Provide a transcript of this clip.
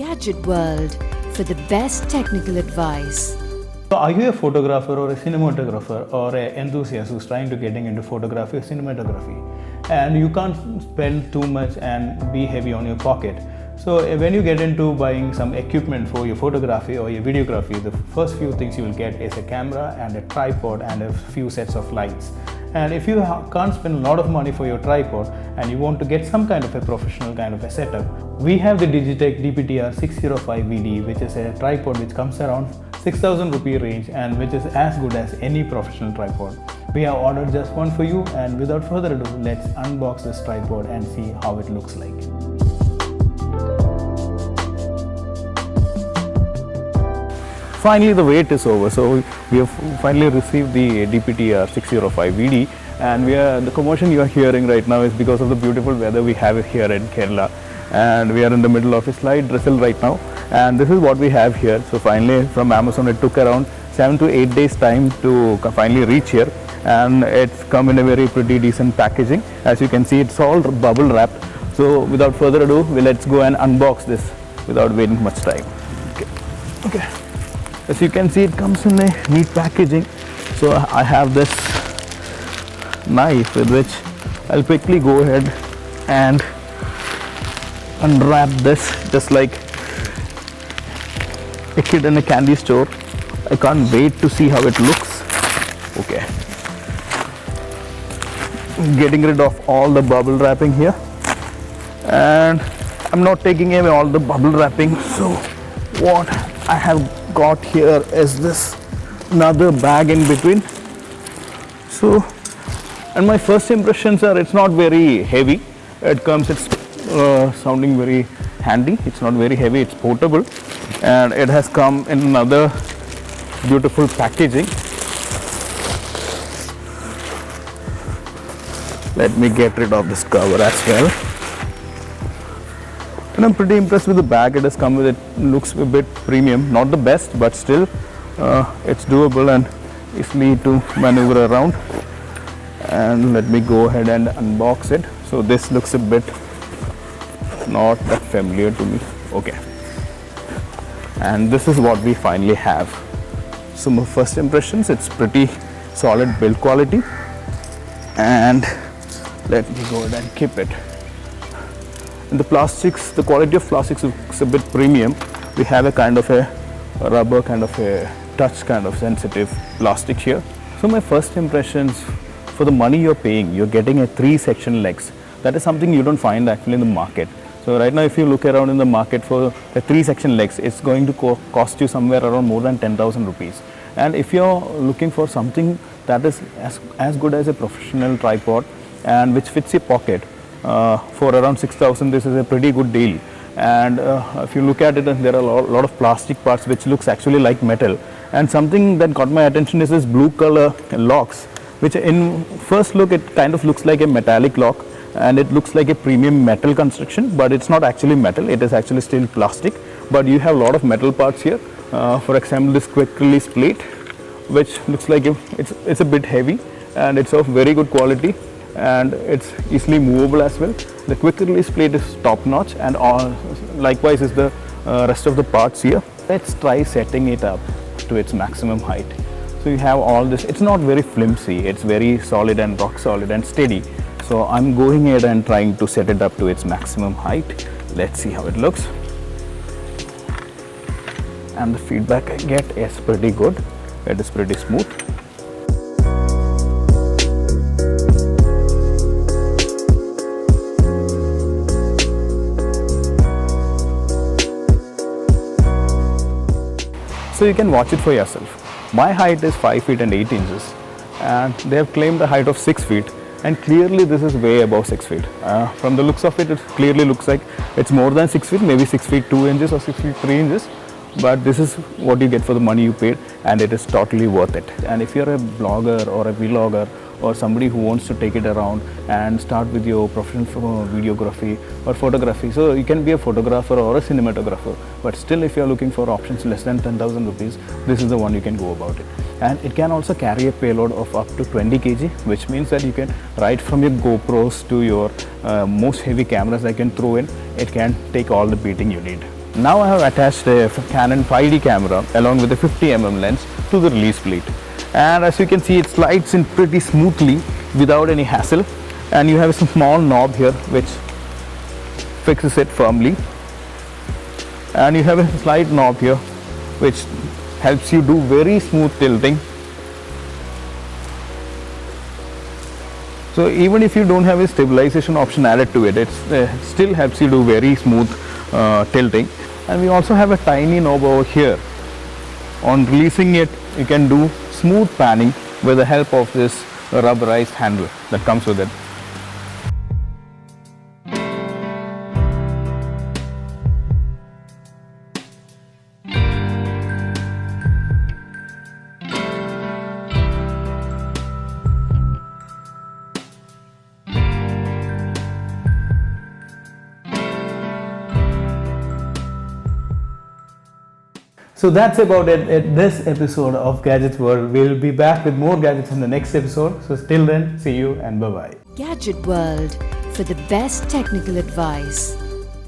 Gadget World for the best technical advice. So are you a photographer or a cinematographer or an enthusiast who's trying to getting into photography or cinematography, and you can't spend too much and be heavy on your pocket? So when you get into buying some equipment for your photography or your videography, the first few things you will get is a camera and a tripod and a few sets of lights. And if you can't spend a lot of money for your tripod and you want to get some kind of a professional kind of a setup, we have the Digitech DPTR 605VD, which is a tripod which comes around 6,000 rupee range and which is as good as any professional tripod. We have ordered just one for you, and without further ado, let's unbox this tripod and see how it looks like. Finally, the wait is over. So we have finally received the DPTR 605VD, and the commotion you are hearing right now is because of the beautiful weather we have here in Kerala, and we are in the middle of a slight drizzle right now, and this is what we have here. So finally from Amazon it took around 7 to 8 days time to finally reach here, and it's come in a very pretty decent packaging. As you can see, it's all bubble wrapped. So without further ado, let's go and unbox this without waiting much time. Okay. As you can see, it comes in a neat packaging. So I have this knife with which I'll quickly go ahead and unwrap this just like a kid in a candy store. I can't wait to see how it looks. Okay. Getting rid of all the bubble wrapping here, and I'm not taking away all the bubble wrapping. So what I have got here is this another bag in between. So, and my first impressions are it's not very heavy. It's sounding very handy. It's not very heavy, it's portable, and it has come in another beautiful packaging. Let me get rid of this cover as well. And I'm pretty impressed with the bag it has come with. It looks a bit premium, not the best, but still it's doable and easy to maneuver around. And let me go ahead and unbox it. So this looks a bit not that familiar to me. Okay, and this is what we finally have. So my first impressions, it's pretty solid build quality, and let me go ahead and keep it. And the plastics, the quality of plastics looks a bit premium. We have a kind of a rubber, kind of a touch, kind of sensitive plastic here. So my first impressions, for the money you're paying, you're getting a 3-section legs. That is something you don't find actually in the market. So right now if you look around in the market for a 3-section legs, it's going to cost you somewhere around more than 10,000 rupees. And if you're looking for something that is as good as a professional tripod and which fits your pocket, for around 6,000, this is a pretty good deal. And if you look at it, there are a lot of plastic parts which looks actually like metal. And something that got my attention is this blue color locks, which in first look it kind of looks like a metallic lock, and it looks like a premium metal construction, but it's not actually metal, it is actually still plastic. But you have a lot of metal parts here. For example, this quick release plate, which looks like it's a bit heavy, and it's of very good quality, and it's easily movable as well. The quick release plate is top notch, and likewise is the rest of the parts here. Let's try setting it up to its maximum height. So you have all this, it's not very flimsy, it's very solid and rock solid and steady. So I'm going ahead and trying to set it up to its maximum height. Let's see how it looks. And the feedback I get is pretty good. It is pretty smooth. So you can watch it for yourself. My height is 5 feet and 8 inches, and they have claimed a height of 6 feet, and clearly this is way above 6 feet. From the looks of it, it clearly looks like it's more than 6 feet, maybe 6 feet 2 inches or 6 feet 3 inches. But this is what you get for the money you paid, and it is totally worth it. And if you're a blogger or a vlogger or somebody who wants to take it around and start with your professional videography or photography, so you can be a photographer or a cinematographer, but still if you're looking for options less than 10,000 rupees, this is the one you can go about it. And it can also carry a payload of up to 20 kg, which means that you can, right from your GoPros to your most heavy cameras that you can throw in, it can take all the beating you need. Now I have attached a Canon 5D camera along with a 50mm lens to the release plate, and as you can see, it slides in pretty smoothly without any hassle, and you have a small knob here which fixes it firmly, and you have a slight knob here which helps you do very smooth tilting. So even if you don't have a stabilization option added to it, it still helps you do very smooth tilting. And we also have a tiny knob over here. On releasing it, you can do smooth panning with the help of this rubberized handle that comes with it. So that's about it at this episode of Gadgets World. We'll be back with more gadgets in the next episode. So till then, see you and bye-bye. Gadget World, for the best technical advice.